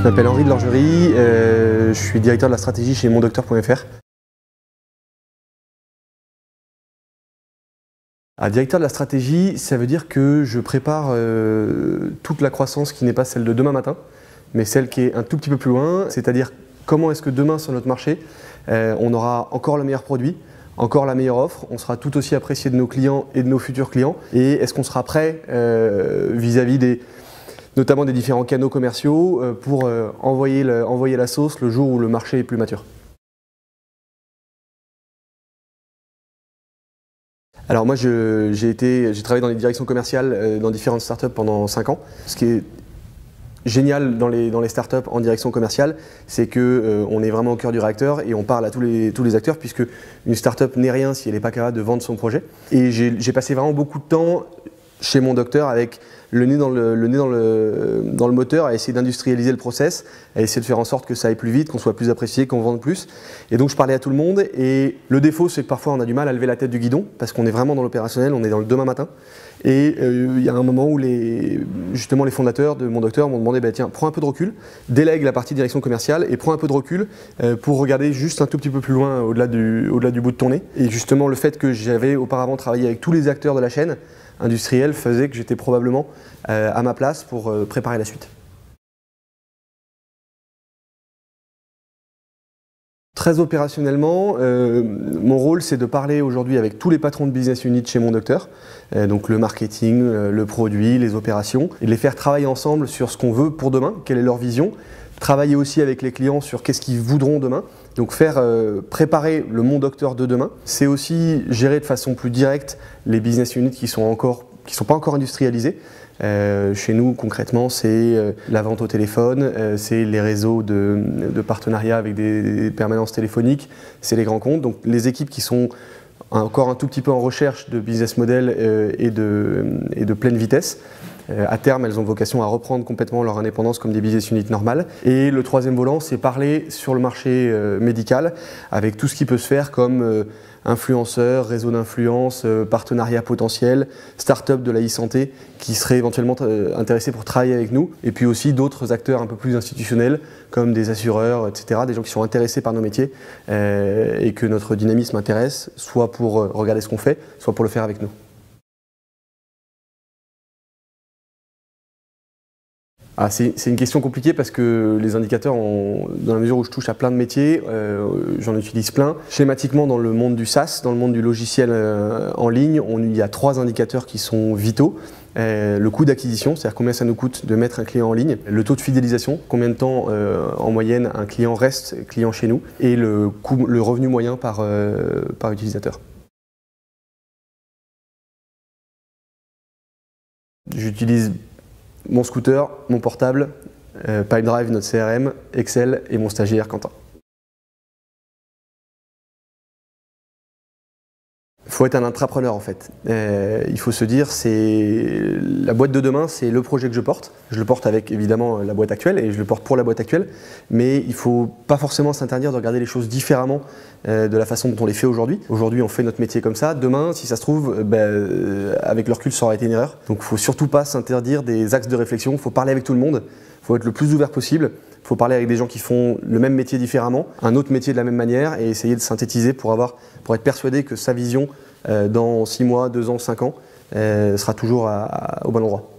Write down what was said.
Je m'appelle Henri de Lorgerie, je suis directeur de la stratégie chez mondocteur.fr. Directeur de la stratégie, ça veut dire que je prépare toute la croissance qui n'est pas celle de demain matin, mais celle qui est un tout petit peu plus loin, c'est-à-dire comment est-ce que demain sur notre marché, on aura encore le meilleur produit, encore la meilleure offre, on sera tout aussi apprécié de nos clients et de nos futurs clients, et est-ce qu'on sera prêt vis-à-vis notamment des différents canaux commerciaux pour envoyer la sauce le jour où le marché est plus mature. Alors moi j'ai travaillé dans les directions commerciales dans différentes startups pendant 5 ans. Ce qui est génial dans les startups en direction commerciale, c'est qu'on est vraiment au cœur du réacteur et on parle à tous les acteurs, puisque une startup n'est rien si elle n'est pas capable de vendre son projet. Et j'ai passé vraiment beaucoup de temps chez mondocteur avec le nez dans le moteur, à essayer d'industrialiser le process, à essayer de faire en sorte que ça aille plus vite, qu'on soit plus apprécié, qu'on vende plus. Et donc je parlais à tout le monde, et le défaut c'est que parfois on a du mal à lever la tête du guidon, parce qu'on est vraiment dans l'opérationnel, on est dans le demain matin. Et il y a un moment où justement les fondateurs de mondocteur m'ont demandé tiens, prends un peu de recul, délègue la partie direction commerciale et prends un peu de recul pour regarder juste un tout petit peu plus loin au-delà du bout de ton nez. Et justement le fait que j'avais auparavant travaillé avec tous les acteurs de la chaîne industrielle faisait que j'étais probablement à ma place pour préparer la suite. Très opérationnellement, mon rôle c'est de parler aujourd'hui avec tous les patrons de business unit chez mondocteur, donc le marketing, le produit, les opérations, et de les faire travailler ensemble sur ce qu'on veut pour demain, quelle est leur vision, travailler aussi avec les clients sur qu'est-ce qu'ils voudront demain, donc faire préparer le mondocteur de demain. C'est aussi gérer de façon plus directe les business units qui sont pas encore industrialisés. Chez nous, concrètement, c'est la vente au téléphone, c'est les réseaux de partenariat avec des permanences téléphoniques, c'est les grands comptes. Donc les équipes qui sont encore un tout petit peu en recherche de business model et de pleine vitesse. À terme, elles ont vocation à reprendre complètement leur indépendance comme des business units normales. Et le troisième volant, c'est parler sur le marché médical avec tout ce qui peut se faire comme influenceurs, réseaux d'influence, partenariats potentiels, start-up de la e-santé qui seraient éventuellement intéressés pour travailler avec nous. Et puis aussi d'autres acteurs un peu plus institutionnels comme des assureurs, etc. Des gens qui sont intéressés par nos métiers et que notre dynamisme intéresse, soit pour regarder ce qu'on fait, soit pour le faire avec nous. C'est une question compliquée parce que les indicateurs, dans la mesure où je touche à plein de métiers, j'en utilise plein. Schématiquement, dans le monde du SaaS, dans le monde du logiciel en ligne, il y a 3 indicateurs qui sont vitaux. Le coût d'acquisition, c'est-à-dire combien ça nous coûte de mettre un client en ligne. Le taux de fidélisation, combien de temps en moyenne un client reste client chez nous. Et le revenu moyen par utilisateur. J'utilise mon scooter, mon portable, Pipedrive, notre CRM, Excel et mon stagiaire Quentin. Il faut être un intrapreneur en fait. Il faut se dire, la boîte de demain, c'est le projet que je porte. Je le porte avec évidemment la boîte actuelle et je le porte pour la boîte actuelle. Mais il ne faut pas forcément s'interdire de regarder les choses différemment de la façon dont on les fait aujourd'hui. Aujourd'hui, on fait notre métier comme ça. Demain, si ça se trouve, avec le recul, ça aura été une erreur. Donc il ne faut surtout pas s'interdire des axes de réflexion. Il faut parler avec tout le monde. Il faut être le plus ouvert possible. Il faut parler avec des gens qui font le même métier différemment, un autre métier de la même manière et essayer de synthétiser pour être persuadé que sa vision dans 6 mois, 2 ans, 5 ans sera toujours au bon endroit.